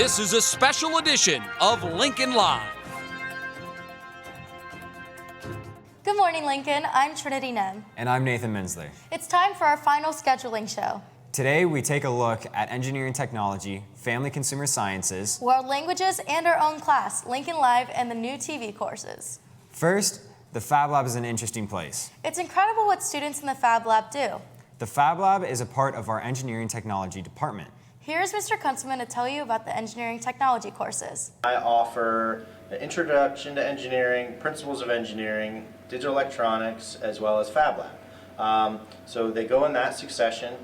This is a special edition of Lincoln Live. Good morning, Lincoln. I'm Trinity Nem. And I'm Nathan Minsley. It's time for our final scheduling show. Today we take a look at engineering technology, family consumer sciences, world languages, and our own class, Lincoln Live, and the new TV courses. First, the Fab Lab is an interesting place. It's incredible what students in the Fab Lab do. The Fab Lab is a part of our engineering technology department. Here's Mr. Kunzelman to tell you about the engineering technology courses. I offer an introduction to engineering, principles of engineering, digital electronics, as well as Fab Lab. So they go in that succession.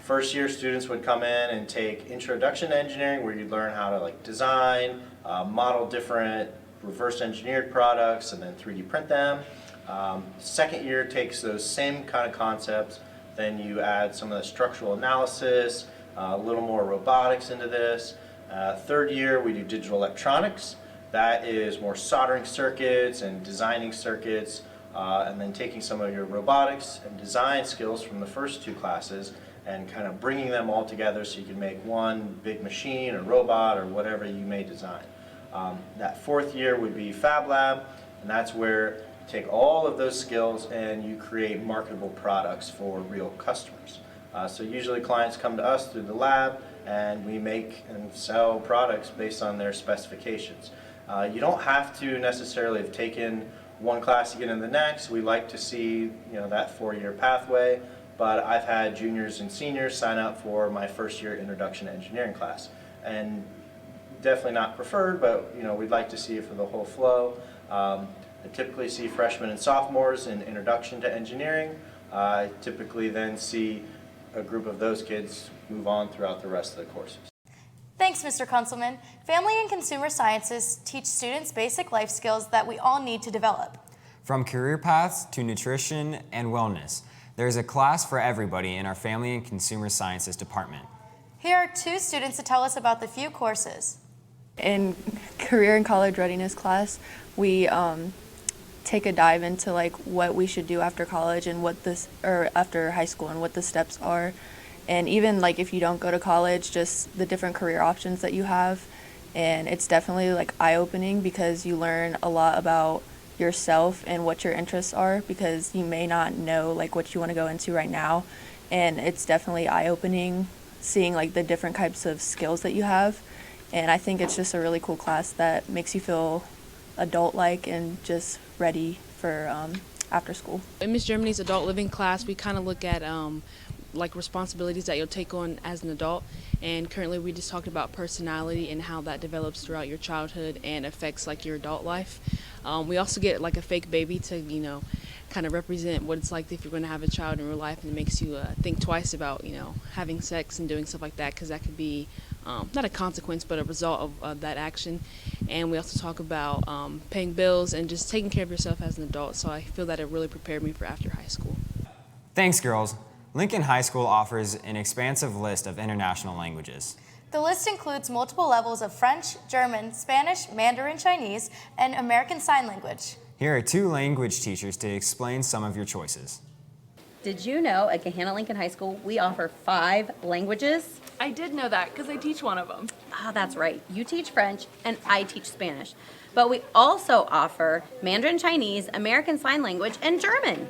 First year students would come in and take introduction to engineering, where you learn how to design, model different reverse engineered products, and then 3D print them. Second year takes those same kind of concepts. Then you add some of the structural analysis, a little more robotics into this. Third year we do digital electronics. That is more soldering circuits and designing circuits, and then taking some of your robotics and design skills from the first two classes and kind of bringing them all together so you can make one big machine or robot or whatever you may design. That fourth year would be Fab Lab, and that's where you take all of those skills and you create marketable products for real customers. So usually clients come to us through the lab, and we make and sell products based on their specifications. You don't have to necessarily have taken one class to get into the next. We like to see that 4-year pathway, but I've had juniors and seniors sign up for my first year introduction to engineering class, and definitely not preferred, but we'd like to see it for the whole flow. I typically see freshmen and sophomores in introduction to engineering. I typically then see a group of those kids move on throughout the rest of the courses. Thanks, Mr. Kunzelman. Family and consumer sciences teach students basic life skills that we all need to develop. From career paths to nutrition and wellness, there's a class for everybody in our Family and Consumer Sciences department. Here are two students to tell us about the few courses. In career and college readiness class, we take a dive into what we should do after college and after high school and what the steps are. And even if you don't go to college, just the different career options that you have. And it's definitely eye-opening because you learn a lot about yourself and what your interests are, because you may not know what you want to go into right now. And it's definitely eye-opening seeing the different types of skills that you have. And I think it's just a really cool class that makes you feel adult-like and just ready for after school. In Miss Germany's adult living class, we kind of look at responsibilities that you'll take on as an adult, and currently we just talked about personality and how that develops throughout your childhood and affects your adult life. We also get a fake baby to kind of represent what it's like if you're going to have a child in real life, and it makes you think twice about having sex and doing stuff like that, because that could be not a consequence but a result of that action. And we also talk about paying bills and just taking care of yourself as an adult, so I feel that it really prepared me for after high school. Thanks, girls. Lincoln High School offers an expansive list of international languages. The list includes multiple levels of French, German, Spanish, Mandarin Chinese, and American Sign Language. Here are two language teachers to explain some of your choices. Did you know at Gahanna Lincoln High School we offer 5 languages? I did know that because I teach one of them. Ah, that's right. You teach French and I teach Spanish. But we also offer Mandarin Chinese, American Sign Language, and German.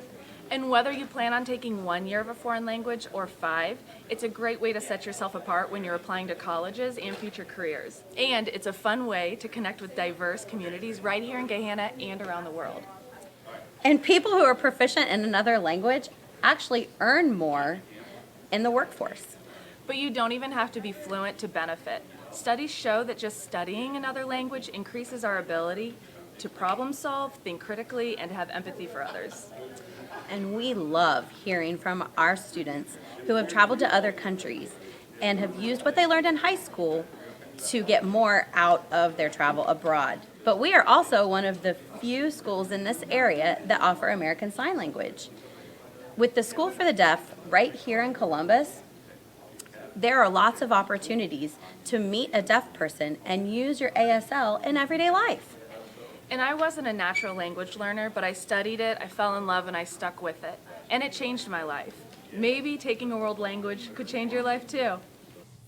And whether you plan on taking 1 year of a foreign language or 5, it's a great way to set yourself apart when you're applying to colleges and future careers. And it's a fun way to connect with diverse communities right here in Gahanna and around the world. And people who are proficient in another language actually earn more in the workforce. But you don't even have to be fluent to benefit. Studies show that just studying another language increases our ability to problem solve, think critically, and have empathy for others. And we love hearing from our students who have traveled to other countries and have used what they learned in high school to get more out of their travel abroad. But we are also one of the few schools in this area that offer American Sign Language. With the School for the Deaf right here in Columbus, there are lots of opportunities to meet a deaf person and use your ASL in everyday life. And I wasn't a natural language learner, but I studied it, I fell in love, and I stuck with it. And it changed my life. Maybe taking a world language could change your life too.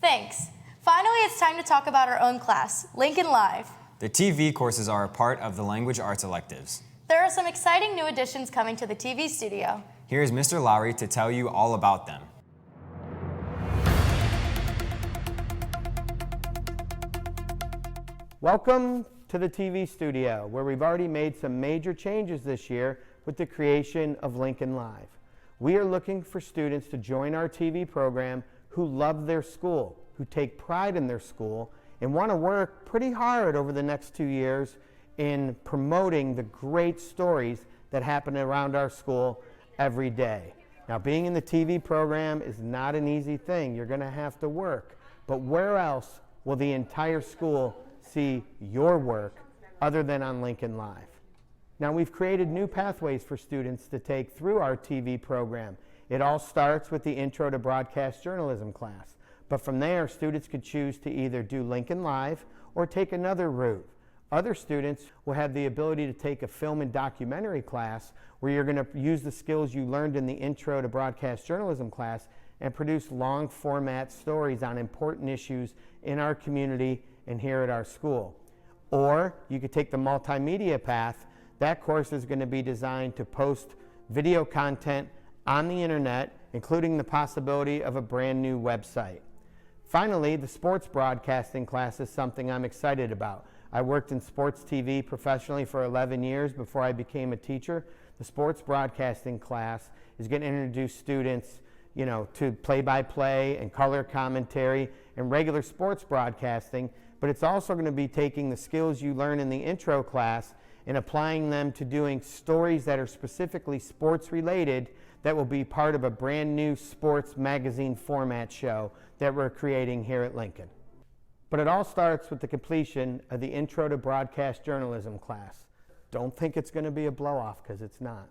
Thanks. Finally, it's time to talk about our own class, Lincoln Live. The TV courses are a part of the language arts electives. There are some exciting new additions coming to the TV studio. Here is Mr. Lowry to tell you all about them. Welcome to the TV studio, where we've already made some major changes this year with the creation of Lincoln Live. We are looking for students to join our TV program who love their school, who take pride in their school, and want to work pretty hard over the next 2 years in promoting the great stories that happen around our school every day. Now, being in the TV program is not an easy thing. You're going to have to work. But where else will the entire school see your work other than on Lincoln Live? Now, we've created new pathways for students to take through our TV program. It all starts with the Intro to Broadcast Journalism class. But from there, students could choose to either do Lincoln Live or take another route. Other students will have the ability to take a film and documentary class where you're going to use the skills you learned in the Intro to Broadcast Journalism class and produce long format stories on important issues in our community and here at our school. Or you could take the multimedia path. That course is going to be designed to post video content on the internet, including the possibility of a brand new website. Finally, the sports broadcasting class is something I'm excited about. I worked in sports TV professionally for 11 years before I became a teacher. The sports broadcasting class is going to introduce students, to play-by-play and color commentary and regular sports broadcasting, but it's also going to be taking the skills you learn in the intro class and applying them to doing stories that are specifically sports related that will be part of a brand new sports magazine format show that we're creating here at Lincoln. But it all starts with the completion of the Intro to Broadcast Journalism class. Don't think it's going to be a blow-off, because it's not.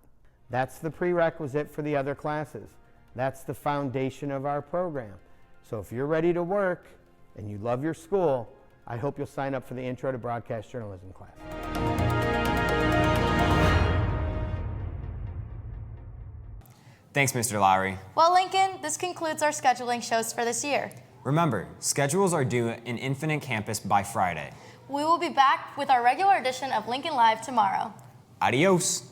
That's the prerequisite for the other classes. That's the foundation of our program. So if you're ready to work and you love your school, I hope you'll sign up for the Intro to Broadcast Journalism class. Thanks, Mr. Lowry. Well, Lincoln, this concludes our scheduling shows for this year. Remember, schedules are due in Infinite Campus by Friday. We will be back with our regular edition of Lincoln Live tomorrow. Adios.